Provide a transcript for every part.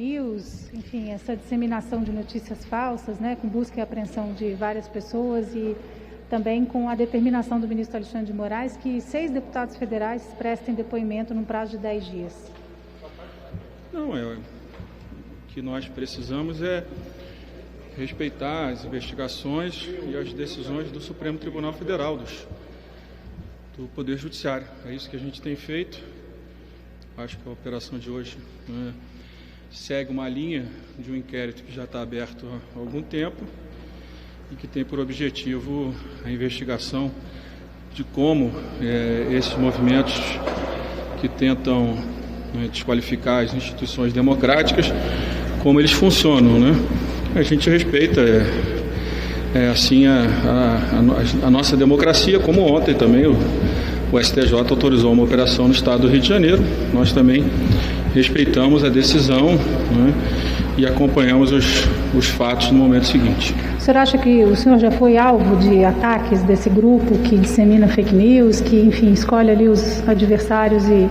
news, enfim, essa disseminação de notícias falsas, né, com busca e apreensão de várias pessoas e também com a determinação do ministro Alexandre de Moraes que 6 deputados federais prestem depoimento num prazo de 10 dias. Não, o que nós precisamos é respeitar as investigações e as decisões do Supremo Tribunal Federal, do Poder Judiciário. É isso que a gente tem feito. Acho que a operação de hoje segue uma linha de um inquérito que já está aberto há algum tempo e que tem por objetivo a investigação de como esses movimentos que tentam desqualificar as instituições democráticas, como eles funcionam, né? A gente respeita assim a nossa democracia, como ontem também o STJ autorizou uma operação no estado do Rio de Janeiro. Nós também respeitamos a decisão, né, e acompanhamos os fatos no momento seguinte. O senhor acha que o senhor já foi alvo de ataques desse grupo que dissemina fake news, que, enfim, escolhe ali os adversários e,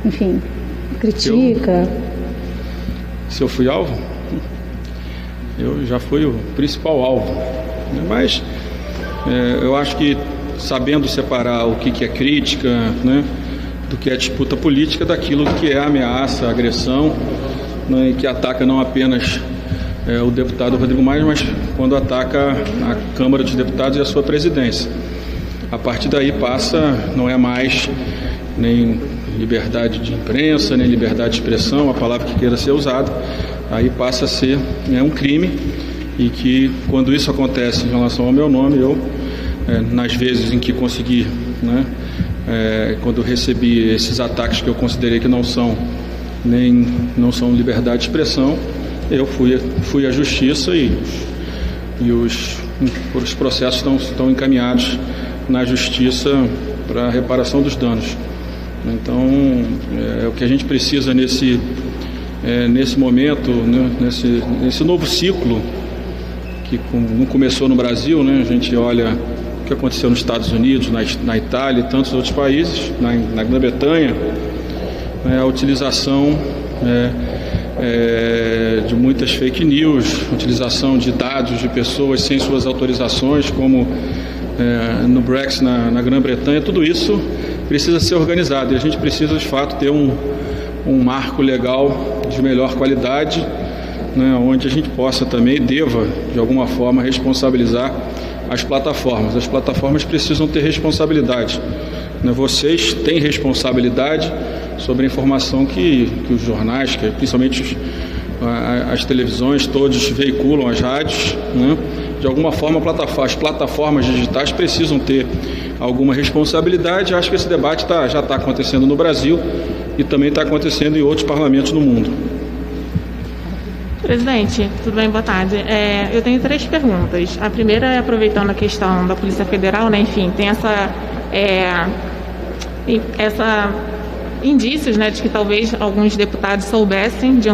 enfim, critica? Se eu fui alvo? Eu já fui o principal alvo. Mas eu acho que sabendo separar o que é crítica, né, do que é disputa política, daquilo que é ameaça, agressão, né, e que ataca não apenas o deputado Rodrigo Maia, mas quando ataca a Câmara dos Deputados e a sua presidência. A partir daí não é mais nem liberdade de imprensa, nem liberdade de expressão, a palavra que queira ser usada, aí passa a ser um crime, e que quando isso acontece em relação ao meu nome, eu, nas vezes em que consegui, né, quando eu recebi esses ataques que eu considerei que não são liberdade de expressão, eu fui à justiça e os processos estão encaminhados na justiça para a reparação dos danos. Então, o que a gente precisa nesse momento, né, nesse novo ciclo que não começou no Brasil, né? A gente olha o que aconteceu nos Estados Unidos, na Itália e tantos outros países, na Grã-Bretanha, a utilização de muitas fake news, utilização de dados de pessoas sem suas autorizações, como no Brexit na Grã-Bretanha. Tudo isso precisa ser organizado e a gente precisa de fato ter um marco legal de melhor qualidade, né, onde a gente possa também, deva de alguma forma responsabilizar as plataformas. As plataformas precisam ter responsabilidade, né? Vocês têm responsabilidade sobre a informação que os jornais, que principalmente as televisões, todos veiculam, as rádios, né? De alguma forma as plataformas digitais precisam ter alguma responsabilidade. Acho que esse debate já está acontecendo no Brasil e também está acontecendo em outros parlamentos no mundo. Presidente, tudo bem? Boa tarde. Eu tenho 3 perguntas. A primeira é aproveitando a questão da Polícia Federal, né? Enfim, tem essa indícios, né, de que talvez alguns deputados soubessem de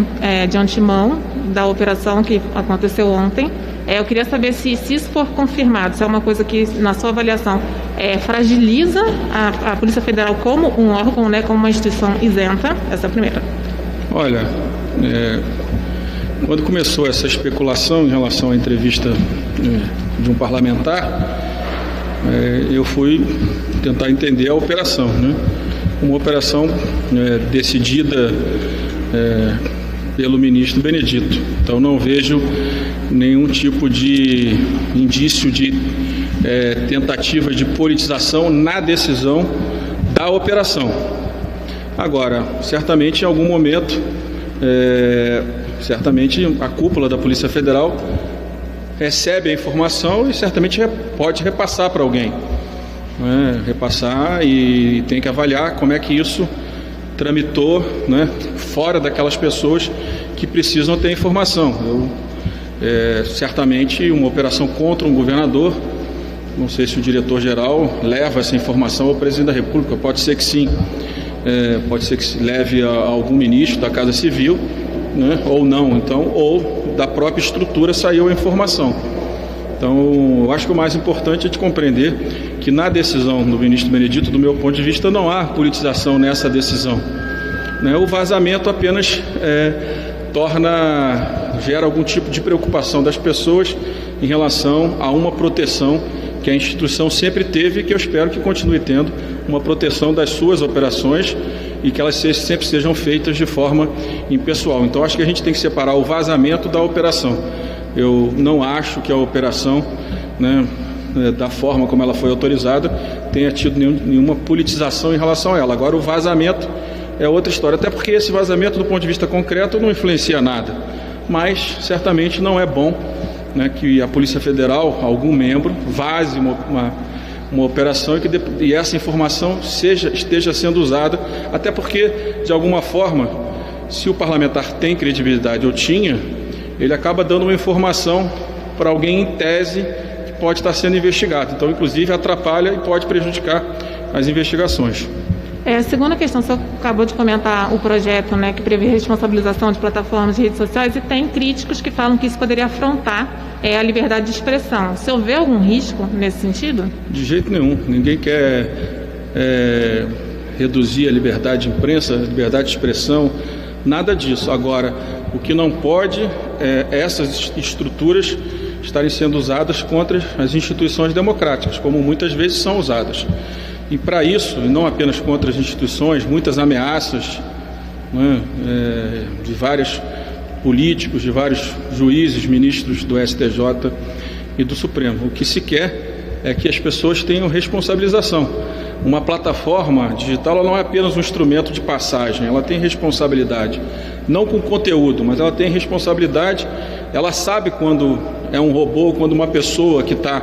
antemão da operação que aconteceu ontem. Eu queria saber se isso for confirmado, se é uma coisa que, na sua avaliação, fragiliza a Polícia Federal como um órgão, né, como uma instituição isenta. Essa é a primeira. Olha, quando começou essa especulação em relação à entrevista de um parlamentar, eu fui tentar entender a operação, né? Uma operação decidida pelo ministro Benedito. Então não vejo nenhum tipo de indício de tentativa de politização na decisão da operação. Agora, certamente em algum momento, certamente a cúpula da Polícia Federal recebe a informação e certamente pode repassar para alguém. Repassar, e tem que avaliar como é que isso tramitou, né, fora daquelas pessoas que precisam ter informação. Certamente uma operação contra um governador, não sei se o diretor-geral leva essa informação ao presidente da República, pode ser que sim, pode ser que se leve a algum ministro da Casa Civil, né, ou não, então, ou da própria estrutura saiu a informação. Então, eu acho que o mais importante é de compreender que na decisão do ministro Benedito, do meu ponto de vista, não há politização nessa decisão. O vazamento apenas gera algum tipo de preocupação das pessoas em relação a uma proteção que a instituição sempre teve e que eu espero que continue tendo, uma proteção das suas operações e que elas sempre sejam feitas de forma impessoal. Então acho que a gente tem que separar o vazamento da operação. Eu não acho que a operação, né, da forma como ela foi autorizada, tenha tido nenhuma politização em relação a ela. Agora o vazamento é outra história, até porque esse vazamento do ponto de vista concreto não influencia nada, mas certamente não é bom, né, que a Polícia Federal, algum membro, vaze uma operação e essa informação esteja sendo usada, até porque, de alguma forma, se o parlamentar tem credibilidade ou tinha, ele acaba dando uma informação para alguém em tese que pode estar sendo investigado. Então, inclusive, atrapalha e pode prejudicar as investigações. Segunda questão, o senhor acabou de comentar o projeto, né, que prevê responsabilização de plataformas de redes sociais, e tem críticos que falam que isso poderia afrontar a liberdade de expressão. O senhor vê algum risco nesse sentido? De jeito nenhum. Ninguém quer reduzir a liberdade de imprensa, a liberdade de expressão, nada disso. Agora, o que não pode é essas estruturas estarem sendo usadas contra as instituições democráticas, como muitas vezes são usadas. E para isso, e não apenas contra as instituições, muitas ameaças, né, de vários políticos, de vários juízes, ministros do STJ e do Supremo. O que se quer é que as pessoas tenham responsabilização. Uma plataforma digital, ela não é apenas um instrumento de passagem, ela tem responsabilidade, não com conteúdo, mas ela tem responsabilidade, ela sabe quando é um robô, quando uma pessoa que está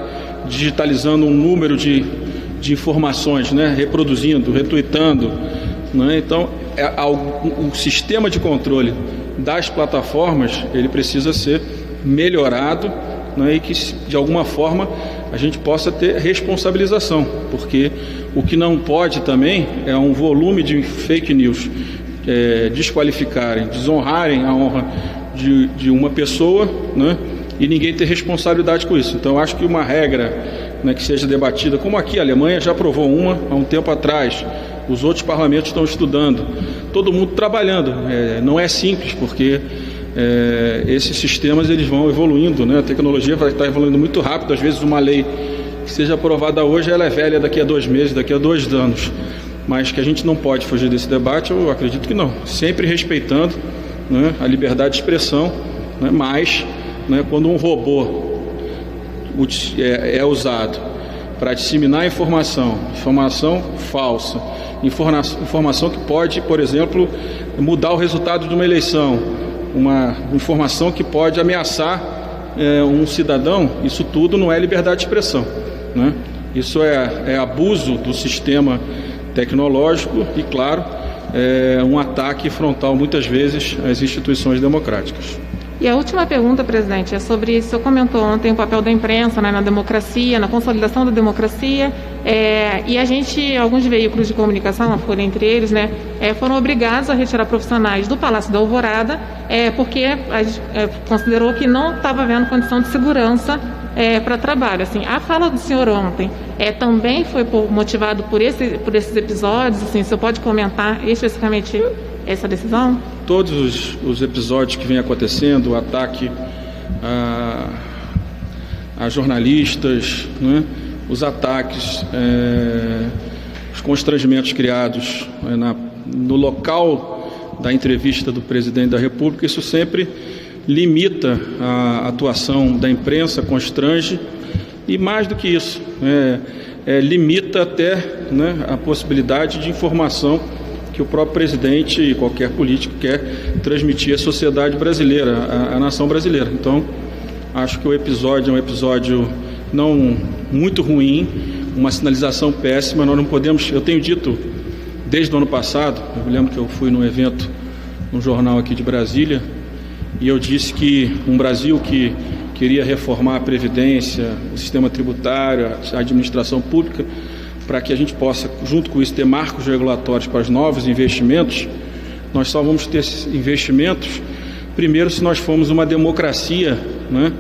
digitalizando um número de informações, né, reproduzindo, retweetando, né? Então, o sistema de controle das plataformas, ele precisa ser melhorado, né, e que, de alguma forma, a gente possa ter responsabilização, porque o que não pode também é um volume de fake news desqualificarem, desonrarem a honra de uma pessoa, né, e ninguém ter responsabilidade com isso. Então, acho que uma regra, né, que seja debatida, como aqui a Alemanha já aprovou uma há um tempo atrás, os outros parlamentos estão estudando, todo mundo trabalhando. Não é simples, porque esses sistemas eles vão evoluindo, né? A tecnologia vai estar evoluindo muito rápido. Às vezes uma lei que seja aprovada hoje, ela é velha daqui a 2 meses, daqui a 2 anos. Mas que a gente não pode fugir desse debate, eu acredito que não. Sempre respeitando, né, a liberdade de expressão, né, mas, né, quando um robô é usado para disseminar informação falsa, informação que pode, por exemplo, mudar o resultado de uma eleição, uma informação que pode ameaçar um cidadão, isso tudo não é liberdade de expressão, né? Isso é abuso do sistema tecnológico e, claro, é um ataque frontal, muitas vezes, às instituições democráticas. E a última pergunta, presidente, é sobre, o senhor comentou ontem o papel da imprensa, né, na democracia, na consolidação da democracia, e alguns veículos de comunicação, a Folha entre eles, né, foram obrigados a retirar profissionais do Palácio da Alvorada, porque considerou que não estava havendo condição de segurança para trabalho. Assim, a fala do senhor ontem também foi motivado por esses episódios? Assim, o senhor pode comentar especificamente essa decisão? Todos os episódios que vêm acontecendo, o ataque a jornalistas, né, os ataques, os constrangimentos criados no local da entrevista do presidente da República, isso sempre limita a atuação da imprensa, constrange, e mais do que isso, limita até, né, a possibilidade de informação que o próprio presidente e qualquer político quer transmitir à sociedade brasileira, à nação brasileira. Então, acho que o episódio é um episódio não muito ruim, uma sinalização péssima. Nós não podemos, eu tenho dito desde o ano passado, eu me lembro que eu fui num evento, num jornal aqui de Brasília, e eu disse que um Brasil que queria reformar a Previdência, o sistema tributário, a administração pública, para que a gente possa, junto com isso, ter marcos regulatórios para os novos investimentos, nós só vamos ter esses investimentos, primeiro, se nós formos uma democracia, né,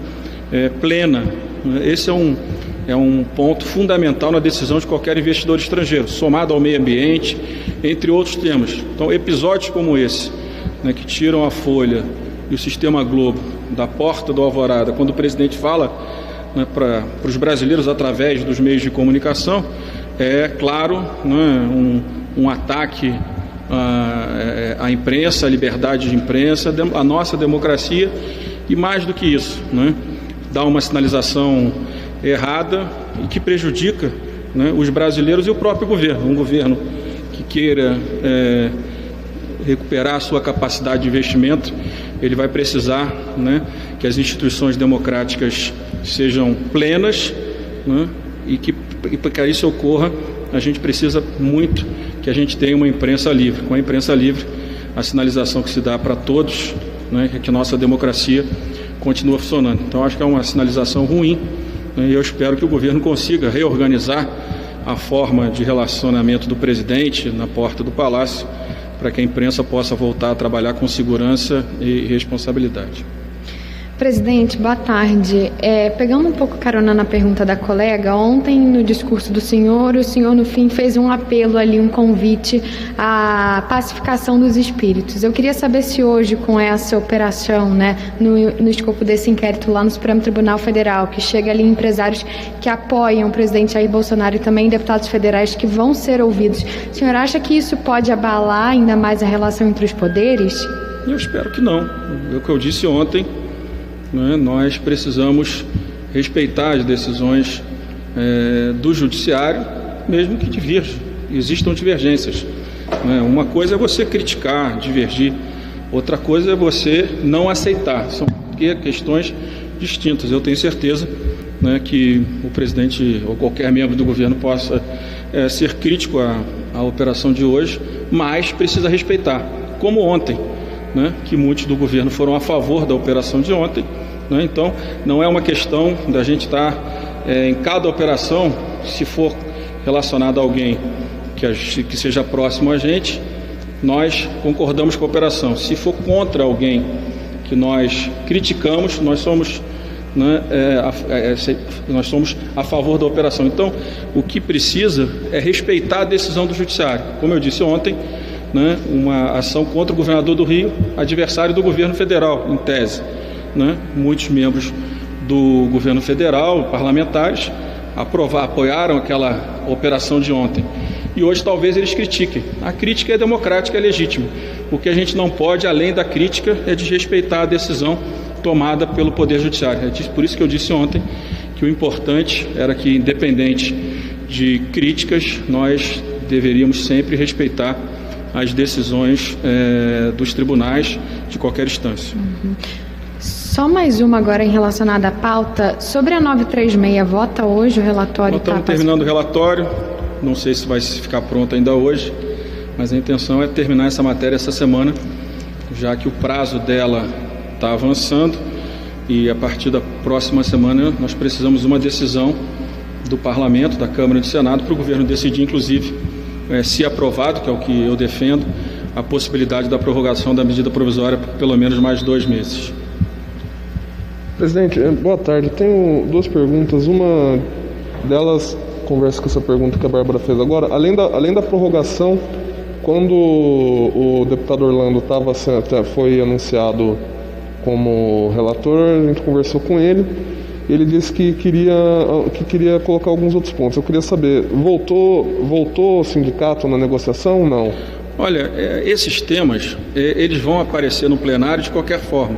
plena. Esse é um ponto fundamental na decisão de qualquer investidor estrangeiro, somado ao meio ambiente, entre outros temas. Então, episódios como esse, né, que tiram a Folha e o Sistema Globo, da porta do Alvorada, quando o presidente fala, né, para os brasileiros através dos meios de comunicação, é claro, né, um ataque à imprensa, à liberdade de imprensa, à nossa democracia, e mais do que isso, né, dá uma sinalização errada e que prejudica, né, os brasileiros e o próprio governo. Um governo que queira recuperar a sua capacidade de investimento, ele vai precisar, né, que as instituições democráticas sejam plenas, né, e para que isso ocorra, a gente precisa muito que a gente tenha uma imprensa livre. Com a imprensa livre, a sinalização que se dá para todos, né, é que nossa democracia continua funcionando. Então, acho que é uma sinalização ruim, né, e eu espero que o governo consiga reorganizar a forma de relacionamento do presidente na porta do Palácio, para que a imprensa possa voltar a trabalhar com segurança e responsabilidade. Presidente, boa tarde. Pegando um pouco carona na pergunta da colega, ontem no discurso do senhor, o senhor no fim fez um apelo ali, um convite à pacificação dos espíritos. Eu queria saber se hoje, com essa operação, né, no escopo desse inquérito lá no Supremo Tribunal Federal, que chega ali empresários que apoiam o presidente Jair Bolsonaro e também deputados federais que vão ser ouvidos, o senhor acha que isso pode abalar ainda mais a relação entre os poderes? Eu espero que não. É o que eu disse ontem. Nós precisamos respeitar as decisões do judiciário, mesmo que existam divergências. Uma coisa é você criticar, divergir, outra coisa é você não aceitar. São questões distintas. Eu tenho certeza, né, que o presidente ou qualquer membro do governo possa ser crítico à operação de hoje, mas precisa respeitar, como ontem, né, que muitos do governo foram a favor da operação de ontem, né? Então, não é uma questão da gente estar em cada operação, se for relacionado a alguém que seja próximo a gente, nós concordamos com a operação. Se for contra alguém que nós criticamos, nós somos, né, nós somos a favor da operação. Então, o que precisa é respeitar a decisão do judiciário. Como eu disse ontem, né, uma ação contra o governador do Rio, adversário do governo federal, em tese, né? Muitos membros do governo federal, parlamentares, apoiaram aquela operação de ontem. E hoje talvez eles critiquem. A crítica é democrática, é legítima. O que a gente não pode, além da crítica, é desrespeitar a decisão tomada pelo Poder Judiciário. É por isso que eu disse ontem que o importante era que, independente de críticas, nós deveríamos sempre respeitar as decisões dos tribunais de qualquer instância. Uhum. Só mais uma agora em relacionada à pauta. Sobre a 936, vota hoje o relatório? Nós estamos terminando o relatório, não sei se vai ficar pronto ainda hoje, mas a intenção é terminar essa matéria essa semana, já que o prazo dela está avançando e a partir da próxima semana nós precisamos de uma decisão do Parlamento, da Câmara e do Senado, para o governo decidir, inclusive, se aprovado, que é o que eu defendo, a possibilidade da prorrogação da medida provisória por pelo menos mais 2 meses. Presidente, boa tarde. Tenho 2 perguntas. Uma delas conversa com essa pergunta que a Bárbara fez agora. Além da prorrogação, quando o deputado Orlando foi anunciado como relator, a gente conversou com ele. Ele disse que queria colocar alguns outros pontos. Eu queria saber, voltou o sindicato na negociação ou não? Olha, esses temas, eles vão aparecer no plenário de qualquer forma,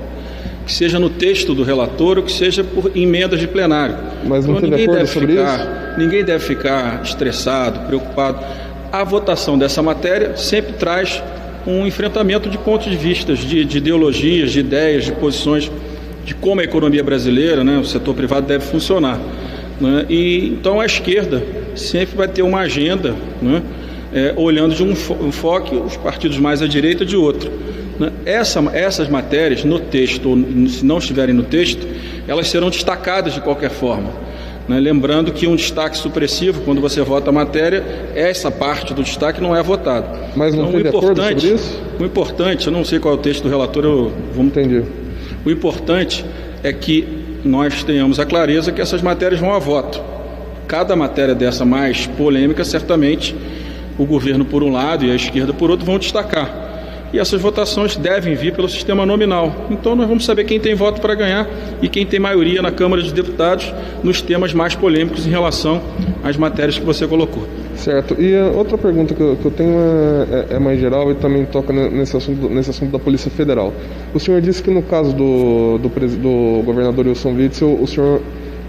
que seja no texto do relator ou que seja por emendas de plenário. Mas não teve acordo sobre isso? Ninguém deve ficar estressado, preocupado. A votação dessa matéria sempre traz um enfrentamento de pontos de vista, de ideologias, de ideias, de posições, de como a economia brasileira, né, o setor privado deve funcionar, né? E então a esquerda sempre vai ter uma agenda, né, olhando de um enfoque, os partidos mais à direita de outro, né? Essas matérias no texto, ou se não estiverem no texto, elas serão destacadas de qualquer forma, né? Lembrando que um destaque supressivo, quando você vota a matéria, essa parte do destaque não é votada. Mas não teve acordo sobre isso? O importante, eu não sei qual é o texto do relator, Entendi. O importante é que nós tenhamos a clareza que essas matérias vão a voto. Cada matéria dessa mais polêmica, certamente, o governo por um lado e a esquerda por outro vão destacar. e essas votações devem vir pelo sistema nominal. Então nós vamos saber quem tem voto para ganhar e quem tem maioria na Câmara dos Deputados nos temas mais polêmicos em relação às matérias que você colocou. Certo. E a outra pergunta que eu tenho é mais geral e também toca nesse assunto da Polícia Federal. O senhor disse que no caso do governador Wilson Witzel, o senhor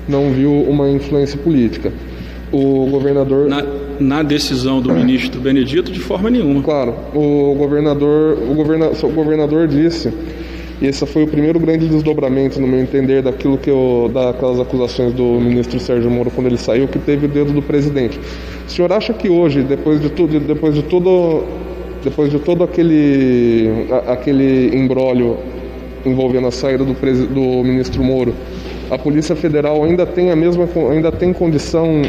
não viu uma influência política. O governador... Na decisão do ministro Benedito, de forma nenhuma. Claro. O governador disse, e esse foi o primeiro grande desdobramento, no meu entender, daquelas acusações do ministro Sérgio Moro quando ele saiu, que teve o dedo do presidente. O senhor acha que hoje, depois de todo aquele imbróglio envolvendo a saída do ministro Moro, a Polícia Federal ainda tem condição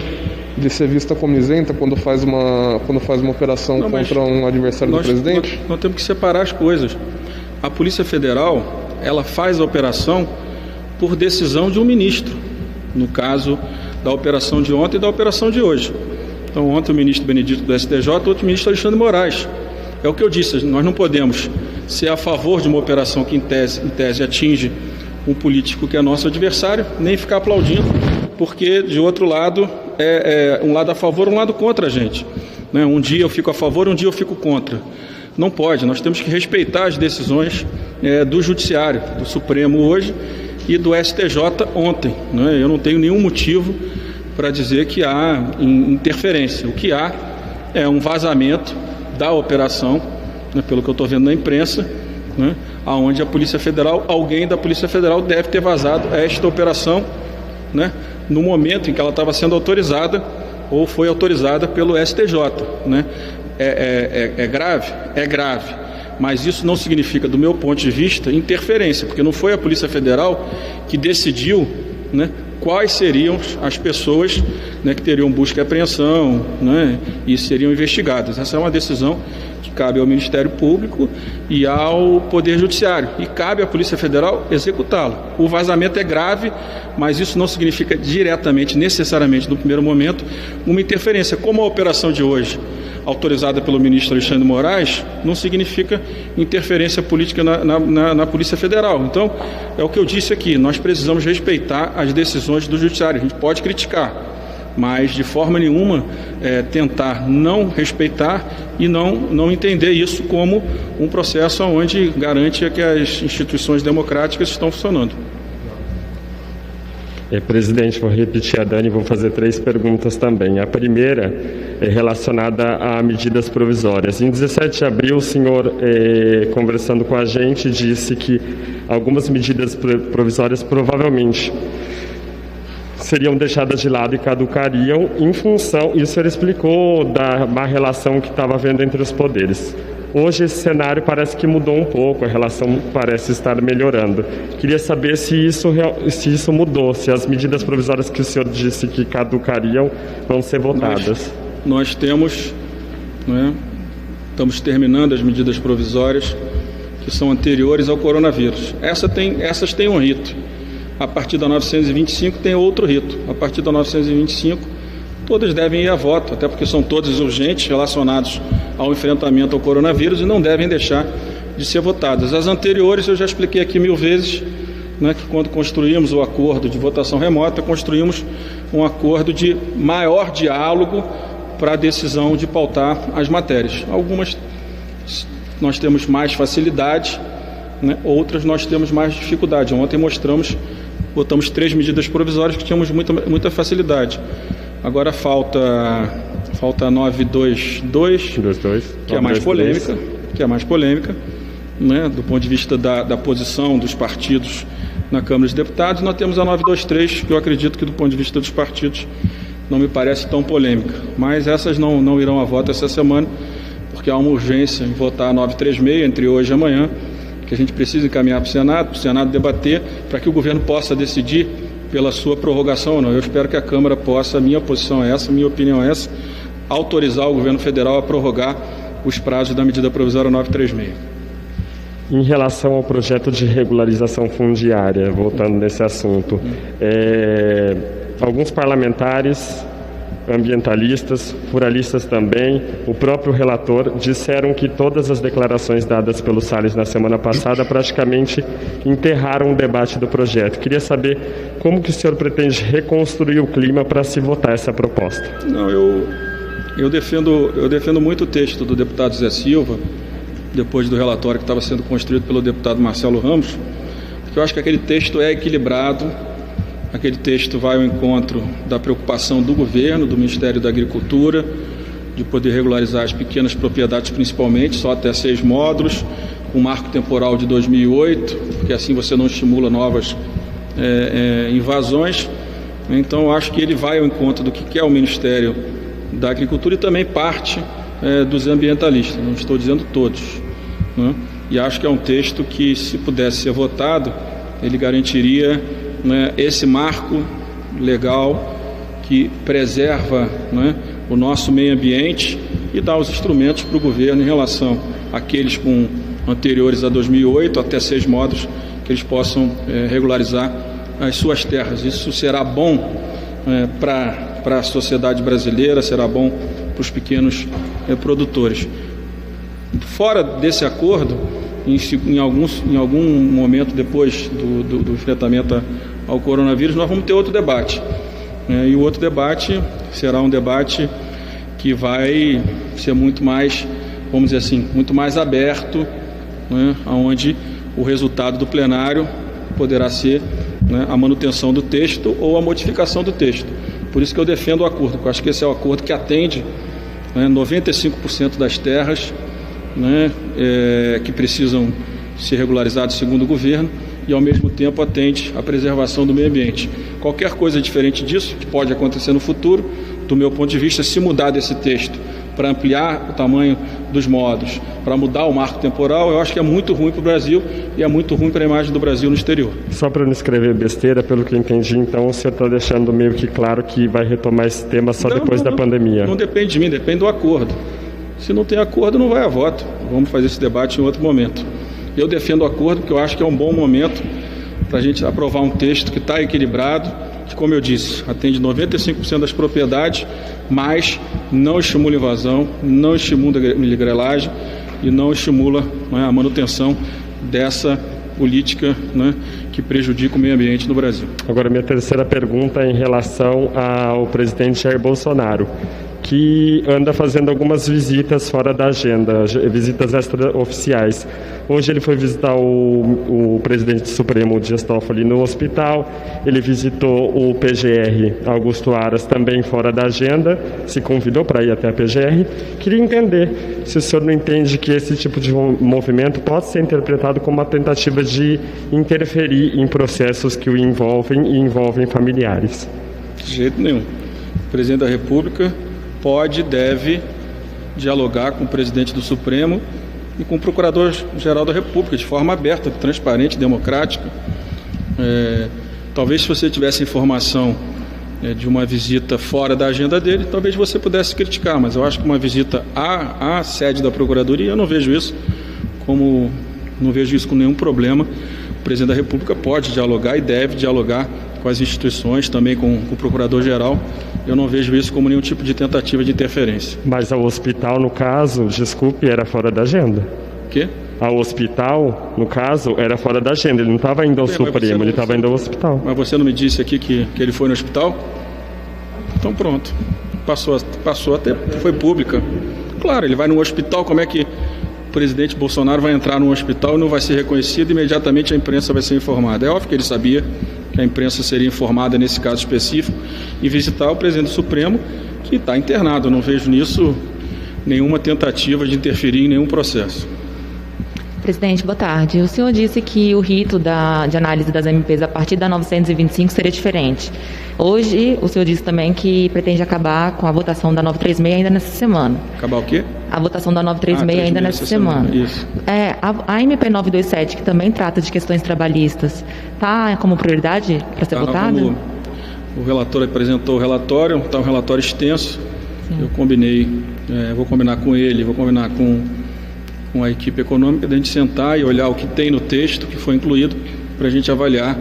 de ser vista como isenta quando faz uma operação contra um adversário do presidente? Nós temos que separar as coisas. A Polícia Federal, ela faz a operação por decisão de um ministro, no caso da operação de ontem e da operação de hoje. Então, ontem o ministro Benedito do STJ, outro ministro Alexandre de Moraes. É o que eu disse, nós não podemos ser a favor de uma operação que em tese atinge um político que é nosso adversário, nem ficar aplaudindo, porque de outro lado um lado a favor, um lado contra a gente, né? Um dia eu fico a favor, um dia eu fico contra. Não pode, nós temos que respeitar as decisões do Judiciário, do Supremo hoje e do STJ ontem, né? Eu não tenho nenhum motivo para dizer que há interferência. O que há é um vazamento da operação, né, pelo que eu estou vendo na imprensa, né, onde a Polícia Federal, alguém da Polícia Federal deve ter vazado esta operação, né, no momento em que ela estava sendo autorizada ou foi autorizada pelo STJ, né? É grave? É grave, mas isso não significa, do meu ponto de vista, interferência, porque não foi a Polícia Federal que decidiu, né, quais seriam as pessoas, né, que teriam busca e apreensão, né, e seriam investigadas. Essa é uma decisão que cabe ao Ministério Público e ao Poder Judiciário, e cabe à Polícia Federal executá-la. O vazamento é grave, mas isso não significa diretamente, necessariamente, no primeiro momento, uma interferência. Como a operação de hoje, autorizada pelo ministro Alexandre de Moraes, não significa interferência política na Polícia Federal. Então, é o que eu disse aqui, nós precisamos respeitar as decisões do Judiciário. A gente pode criticar, mas de forma nenhuma tentar não respeitar e não entender isso como um processo onde garante que as instituições democráticas estão funcionando. Presidente, vou repetir a Dani, vou fazer 3 perguntas também. A primeira é relacionada a medidas provisórias. Em 17 de abril, o senhor, conversando com a gente, disse que algumas medidas provisórias provavelmente seriam deixadas de lado e caducariam em função, e o senhor explicou da má relação que estava havendo entre os poderes. Hoje esse cenário parece que mudou um pouco, a relação parece estar melhorando. Queria saber se isso mudou, se as medidas provisórias que o senhor disse que caducariam vão ser votadas. Nós estamos terminando as medidas provisórias que são anteriores ao coronavírus. Essas têm um rito. A partir da 925 tem outro rito. A partir da 925 todas devem ir a voto, até porque são todas urgentes, relacionados ao enfrentamento ao coronavírus e não devem deixar de ser votadas. As anteriores eu já expliquei aqui 1000 vezes, né, que quando construímos o acordo de votação remota, construímos um acordo de maior diálogo para a decisão de pautar as matérias. Algumas nós temos mais facilidade, né, outras nós temos mais dificuldade. Ontem botamos 3 medidas provisórias que tínhamos muita facilidade. Agora falta 922, que é mais polêmica, né, do ponto de vista da posição dos partidos na Câmara dos Deputados. Nós temos a 923, que eu acredito que do ponto de vista dos partidos não me parece tão polêmica, mas essas não irão a voto essa semana, porque há uma urgência em votar a 936 entre hoje e amanhã, que a gente precisa encaminhar para o Senado debater, para que o governo possa decidir pela sua prorrogação ou não. Eu espero que a Câmara possa, minha posição é essa, minha opinião é essa, autorizar o governo federal a prorrogar os prazos da medida provisória 936. Em relação ao projeto de regularização fundiária, voltando nesse assunto, alguns parlamentares ambientalistas, ruralistas também, o próprio relator, disseram que todas as declarações dadas pelo Salles na semana passada praticamente enterraram o debate do projeto. Queria saber como que o senhor pretende reconstruir o clima para se votar essa proposta. Não, eu defendo muito o texto do deputado Zé Silva, depois do relatório que estava sendo construído pelo deputado Marcelo Ramos, porque eu acho que aquele texto é equilibrado. Aquele texto vai ao encontro da preocupação do governo, do Ministério da Agricultura, de poder regularizar as pequenas propriedades, principalmente, só até 6 módulos, com marco temporal de 2008, porque assim você não estimula novas invasões. Então, eu acho que ele vai ao encontro do que quer o Ministério da Agricultura e também parte dos ambientalistas, não estou dizendo todos, né? E acho que é um texto que, se pudesse ser votado, ele garantiria, né, esse marco legal que preserva, né, o nosso meio ambiente e dá os instrumentos para o governo em relação àqueles com anteriores a 2008, até 6 módulos, que eles possam regularizar as suas terras. Isso será bom para a sociedade brasileira, será bom para os pequenos produtores. Fora desse acordo, em algum momento depois do enfrentamento ao coronavírus, nós vamos ter outro debate. E o outro debate será um debate que vai ser muito mais, vamos dizer assim, muito mais aberto, né, onde o resultado do plenário poderá ser, né, a manutenção do texto ou a modificação do texto. Por isso que eu defendo o acordo, porque eu acho que esse é o acordo que atende, né, 95% das terras, né, que precisam ser regularizadas segundo o governo, e ao mesmo tempo atende à preservação do meio ambiente. Qualquer coisa diferente disso, que pode acontecer no futuro, do meu ponto de vista, se mudar desse texto para ampliar o tamanho dos módulos, para mudar o marco temporal, eu acho que é muito ruim para o Brasil e é muito ruim para a imagem do Brasil no exterior. Só para não escrever besteira, pelo que eu entendi, então o senhor está deixando meio que claro que vai retomar esse tema só depois da pandemia. Não depende de mim, depende do acordo. Se não tem acordo, não vai a voto. Vamos fazer esse debate em outro momento. Eu defendo o acordo porque eu acho que é um bom momento para a gente aprovar um texto que está equilibrado, que, como eu disse, atende 95% das propriedades, mas não estimula invasão, não estimula grelagem e não estimula, né, a manutenção dessa política, né, que prejudica o meio ambiente no Brasil. Agora, minha terceira pergunta é em relação ao presidente Jair Bolsonaro, que anda fazendo algumas visitas fora da agenda, visitas extraoficiais. Hoje ele foi visitar o presidente Supremo, Dias Toffoli, no hospital. Ele visitou o PGR, Augusto Aras, também fora da agenda, se convidou para ir até a PGR. Queria entender se o senhor não entende que esse tipo de movimento pode ser interpretado como uma tentativa de interferir em processos que o envolvem e envolvem familiares. De jeito nenhum. O presidente da República pode e deve dialogar com o presidente do Supremo e com o Procurador-Geral da República, de forma aberta, transparente, democrática. Talvez, se você tivesse informação de uma visita fora da agenda dele, talvez você pudesse criticar, mas eu acho que uma visita à sede da Procuradoria, eu não vejo isso com nenhum problema. O presidente da República pode dialogar e deve dialogar com as instituições, também com o Procurador-Geral. Eu não vejo isso como nenhum tipo de tentativa de interferência. Mas ao hospital, no caso, desculpe, era fora da agenda. O quê? Ao hospital, no caso, era fora da agenda. Ele não estava indo ao Supremo, ele estava indo ao hospital. Mas você não me disse aqui que ele foi no hospital? Então pronto. Passou até, foi pública. Claro, ele vai no hospital, como é que o presidente Bolsonaro vai entrar num hospital e não vai ser reconhecido, imediatamente a imprensa vai ser informada? É óbvio que ele sabia que a imprensa seria informada nesse caso específico, e visitar o presidente do Supremo, que está internado. Eu não vejo nisso nenhuma tentativa de interferir em nenhum processo. Presidente, boa tarde. O senhor disse que o rito de análise das MPs a partir da 925 seria diferente. Hoje, o senhor disse também que pretende acabar com a votação da 936 ainda nessa semana. Acabar o quê? A votação da 936 ainda nessa semana. Isso. A MP 927, que também trata de questões trabalhistas, está como prioridade para ser votada? O relator apresentou o relatório, está um relatório extenso. Sim. Eu vou combinar com ele, vou combinar com a equipe econômica, da gente sentar e olhar o que tem no texto que foi incluído, para a gente avaliar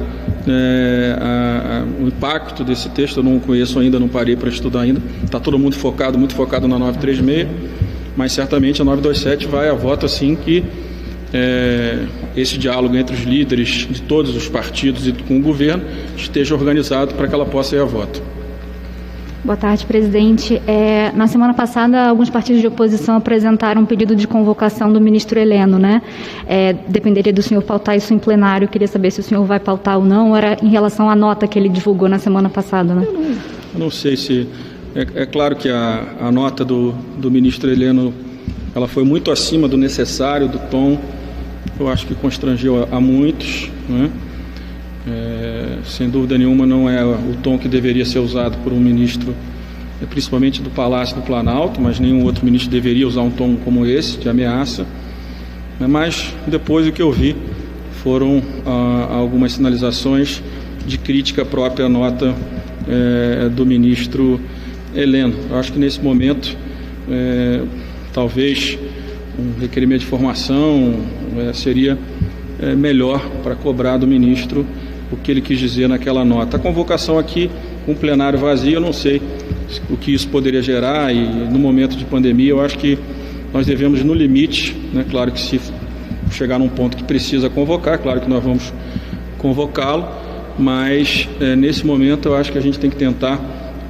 o impacto desse texto. Eu não conheço ainda, não parei para estudar ainda. Está todo mundo muito focado na 936, mas certamente a 927 vai a voto assim que esse diálogo entre os líderes de todos os partidos e com o governo esteja organizado para que ela possa ir a voto. Boa tarde, presidente. Na semana passada, alguns partidos de oposição apresentaram um pedido de convocação do ministro Heleno, né? Dependeria do senhor pautar isso em plenário. Eu queria saber se o senhor vai pautar ou não, ou era em relação à nota que ele divulgou na semana passada, né? Eu não sei se... É claro que a nota do ministro Heleno, ela foi muito acima do necessário, do tom. Eu acho que constrangeu a muitos, né? Sem dúvida nenhuma não é o tom que deveria ser usado por um ministro, principalmente do Palácio do Planalto, mas nenhum outro ministro deveria usar um tom como esse, de ameaça. Mas depois o que eu vi foram algumas sinalizações de crítica própria à nota do ministro Heleno. Eu acho que nesse momento talvez um requerimento de informação seria melhor para cobrar do ministro o que ele quis dizer naquela nota. A convocação aqui, com o plenário vazio, eu não sei o que isso poderia gerar, e no momento de pandemia eu acho que nós devemos, no limite, né, claro que se chegar num ponto que precisa convocar, claro que nós vamos convocá-lo, mas nesse momento eu acho que a gente tem que tentar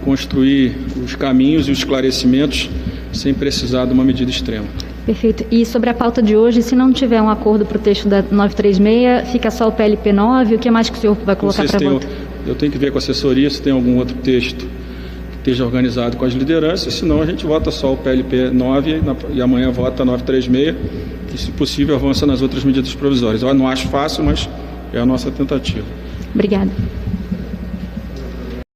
construir os caminhos e os esclarecimentos sem precisar de uma medida extrema. Perfeito. E sobre a pauta de hoje, se não tiver um acordo para o texto da 936, fica só o PLP 9, o que mais que o senhor vai colocar para voto? Eu tenho que ver com a assessoria se tem algum outro texto que esteja organizado com as lideranças, senão a gente vota só o PLP 9 e amanhã vota a 936 e, se possível, avança nas outras medidas provisórias. Eu não acho fácil, mas é a nossa tentativa. Obrigada.